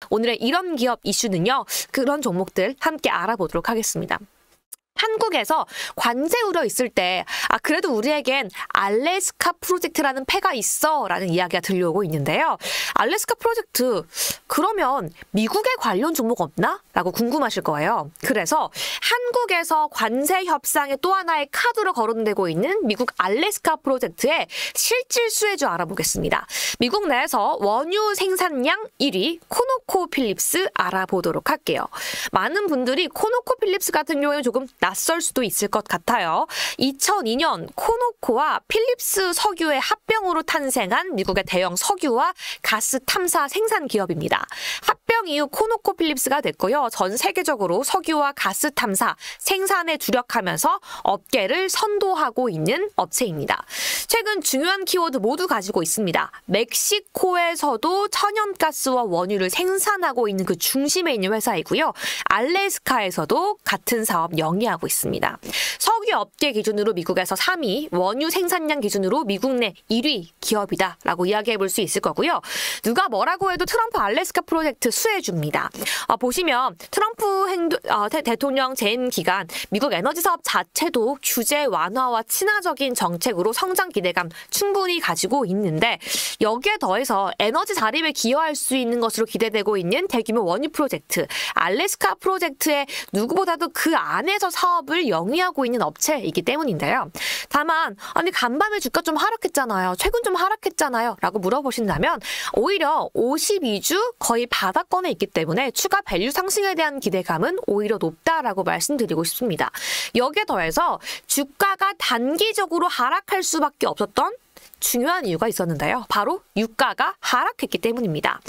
오늘의 이런 기업 이슈는요. 그런 종목들 함께 알아보도록 하겠습니다. 한국에서 관세 우려 있을 때 그래도 우리에겐 알래스카 프로젝트라는 패가 있어 라는 이야기가 들려오고 있는데요. 알래스카 프로젝트 그러면 미국에 관련 종목 없나? 라고 궁금하실 거예요. 그래서 한국에서 관세 협상의 또 하나의 카드로 거론되고 있는 미국 알래스카 프로젝트의 실질 수혜주 알아보겠습니다. 미국 내에서 원유 생산량 1위 코노코필립스 알아보도록 할게요. 많은 분들이 코노코필립스 같은 경우에는 조금 낯설 수도 있을 것 같아요. 2002년 코노코와 필립스 석유의 합병으로 탄생한 미국의 대형 석유와 가스 탐사 생산 기업입니다. 합병 이후 코노코필립스가 됐고요. 전 세계적으로 석유와 가스 탐사 생산에 주력하면서 업계를 선도하고 있는 업체입니다. 최근 중요한 키워드 모두 가지고 있습니다. 멕시코에서도 천연가스와 원유를 생산하고 있는 그 중심에 있는 회사이고요. 알래스카에서도 같은 사업 영위하고 있습니다. 석유 업계 기준으로 미국에서 3위, 원유 생산량 기준으로 미국 내 1위 기업이다라고 이야기해 볼 수 있을 거고요. 누가 뭐라고 해도 트럼프 알래스카 프로젝트 수혜주입니다. 보시면 트럼프 대통령 재임 기간 미국 에너지 사업 자체도 규제 완화와 친화적인 정책으로 성장 기대감 충분히 가지고 있는데 여기에 더해서 에너지 자립에 기여할 수 있는 것으로 기대되고 있는 대규모 원유 프로젝트, 알래스카 프로젝트의 누구보다도 그 안에서 사업을 영위하고 있는 업체이기 때문인데요. 다만 간밤에 주가 좀 하락했잖아요. 최근 좀 하락했잖아요. 라고 물어보신다면 오히려 52주 거의 바닥권에 있기 때문에 추가 밸류 상승에 대한 기대감은 오히려 높다라고 말씀드리고 싶습니다. 여기에 더해서 주가가 단기적으로 하락할 수밖에 없었던 중요한 이유가 있었는데요. 바로 유가가 하락했기 때문입니다.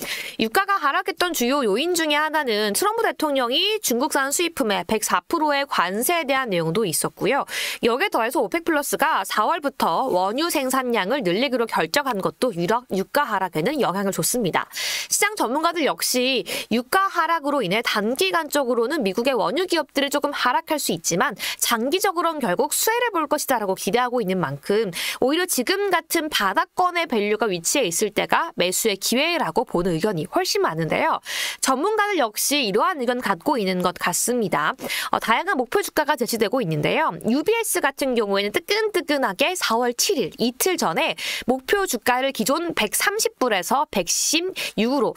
유가가 하락했던 주요 요인 중에 하나는 트럼프 대통령이 중국산 수입품에 104%의 관세에 대한 내용도 있었고요. 여기에 더해서 오펙 플러스가 4월부터 원유 생산량을 늘리기로 결정한 것도 유가 하락에는 영향을 줬습니다. 시장 전문가들 역시 유가 하락으로 인해 단기간적으로는 미국의 원유 기업들이 조금 하락할 수 있지만 장기적으로는 결국 수혜를 볼 것이다라고 기대하고 있는 만큼 오히려 지금 같은 바닥권의 밸류가 위치해 있을 때가 매수의 기회라고 보는 의견이 훨씬 많은데요. 전문가들 역시 이러한 의견 갖고 있는 것 같습니다. 다양한 목표 주가가 제시되고 있는데요. UBS 같은 경우에는 뜨끈뜨끈하게 4월 7일 이틀 전에 목표 주가를 기존 130불에서 116으로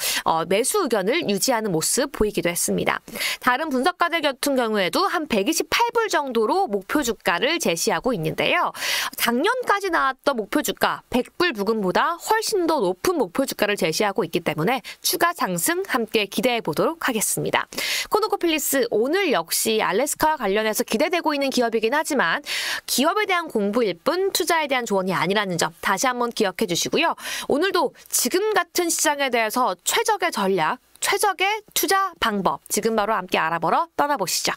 매수 의견을 유지하는 모습 보이기도 했습니다. 다른 분석가들 같은 경우에도 한 128불 정도로 목표 주가를 제시하고 있는데요. 작년까지 나왔던 목표 주가 100불 부근보다 훨씬 더 높은 목표 주가를 제시하고 있기 때문에 추가 상승 함께 기대해 보도록 하겠습니다. 코노코필립스 오늘 역시 알래스카와 관련해서 기대되고 있는 기업이긴 하지만 기업에 대한 공부일 뿐 투자에 대한 조언이 아니라는 점 다시 한번 기억해 주시고요. 오늘도 지금 같은 시장에 대해서 최적의 전략, 최적의 투자 방법 지금 바로 함께 알아보러 떠나보시죠.